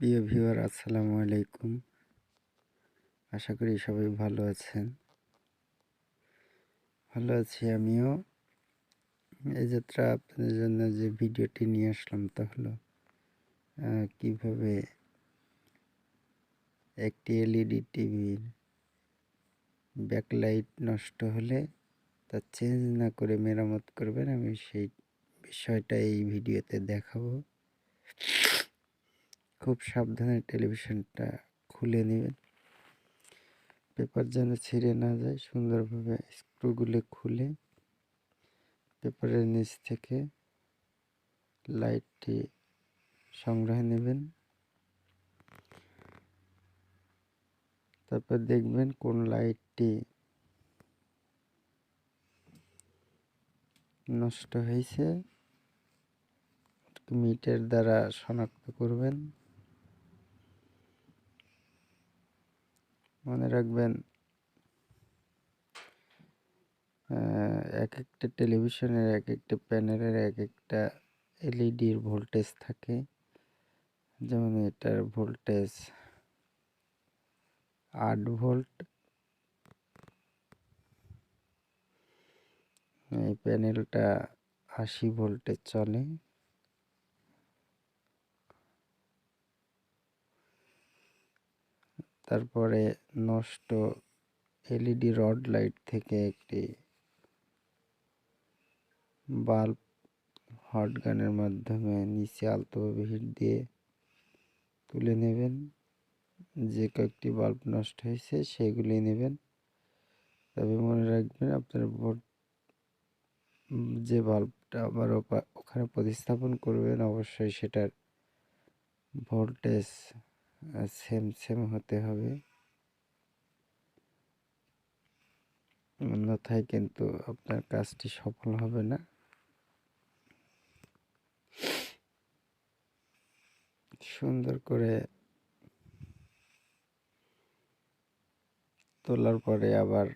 প্রিয় ভিউয়ার, আসসালামু আলাইকুম। আশা করি সবাই ভালো আছেন। ভালো আছি আমিও। এই যাত্রা আপনাদের জন্য যে ভিডিওটি নিয়ে আসলাম তা হলো কীভাবে একটি এলইডি টিভির ব্যাকলাইট নষ্ট হলে তা চেঞ্জ না করে মেরামত করবেন। আমি সেই বিষয়টা এই ভিডিওতে দেখাবো। খুব সাবধানে টেলিভিশনটা খুলে নেবেন, পেপার যেন ছিঁড়ে না যায়। সুন্দরভাবে স্ক্রুগুলো খুলে পেপারের নিচ থেকে লাইটটি সংগ্রহে নেবেন। তারপর দেখবেন কোন লাইটটি নষ্ট হয়েছে, মিটার দ্বারা শনাক্ত করবেন। মনে রাখবেন, এক একটা টেলিভিশনের এক একটা প্যানেলের এক একটা এলইডির ভোল্টেজ থাকে। যেমন এটার ভোল্টেজ 8 ভোল্ট, এই প্যানেলটা 80 ভোল্টে চলে। তারপরে নষ্ট এলইডি রড লাইট থেকে একটি বাল্ব হট গানের মাধ্যমে নিচে আলতোভাবে হিট দিয়ে তুলে নেবেন। যে কয়েকটি বাল্ব নষ্ট হয়েছে সেগুলি নেবেন। তবে মনে রাখবেন, আপনার যে বাল্বটা আবার ওখানে প্রতিস্থাপন করবেন অবশ্যই সেটার ভোল্টেজ সেম হতে হবে, অন্যথায় কিন্তু আপনার কাজটি সফল হবে না। সুন্দর করে তোলার পরে আবার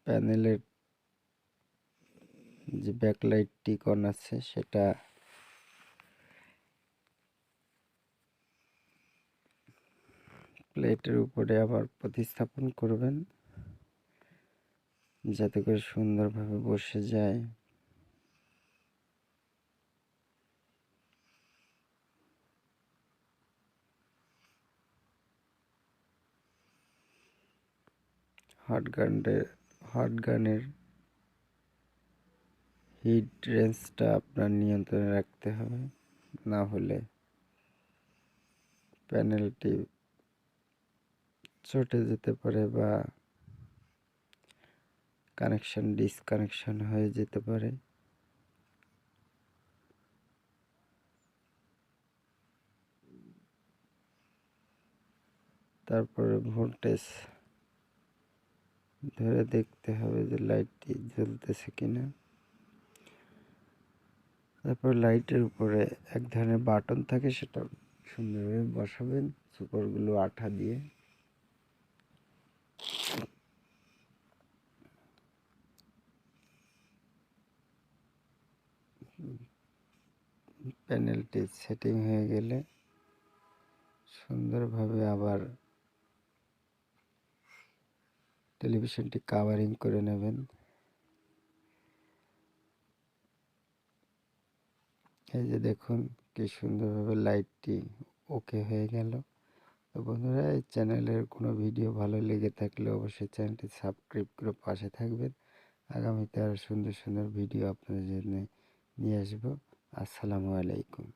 প্যানেলের যে ব্যাকলাইট টিকন আছে সেটা প্লেটের উপরে আবার প্রতিস্থাপন করবেন, যাতে করে সুন্দরভাবে বসে যায়। হট গানের হিট রেঞ্জটা আপনার নিয়ন্ত্রণে রাখতে হবে, না হলে প্যানেলটি চটে যেতে পারে বা কানেকশন ডিসকানেকশন হয়ে যেতে পারে। তারপরে ভোল্টেজ ধরে দেখতে হবে যে লাইটটি জ্বলতেছে কিনা। তারপর লাইটের উপরে এক ধরনের বাটন থাকে, সেটা সুন্দরভাবে বসাবেন সুপারগুলো আঠা দিয়ে। প্যানেলটি সেটিং হয়ে গেলে সুন্দরভাবে আবার টেলিভিশনটি কাভারিং করে নেবেন। এই যে দেখুন কি সুন্দরভাবে লাইটটি ওকে হয়ে গেল। তো বন্ধুরা, এই চ্যানেলের কোনো ভিডিও ভালো লেগে থাকলে অবশ্যই চ্যানেলটি সাবস্ক্রাইব করে পাশে থাকবেন। আগামীতে আরও সুন্দর সুন্দর ভিডিও আপনাদের জন্য নিয়ে আসবো। আসসালামু আলাইকুম।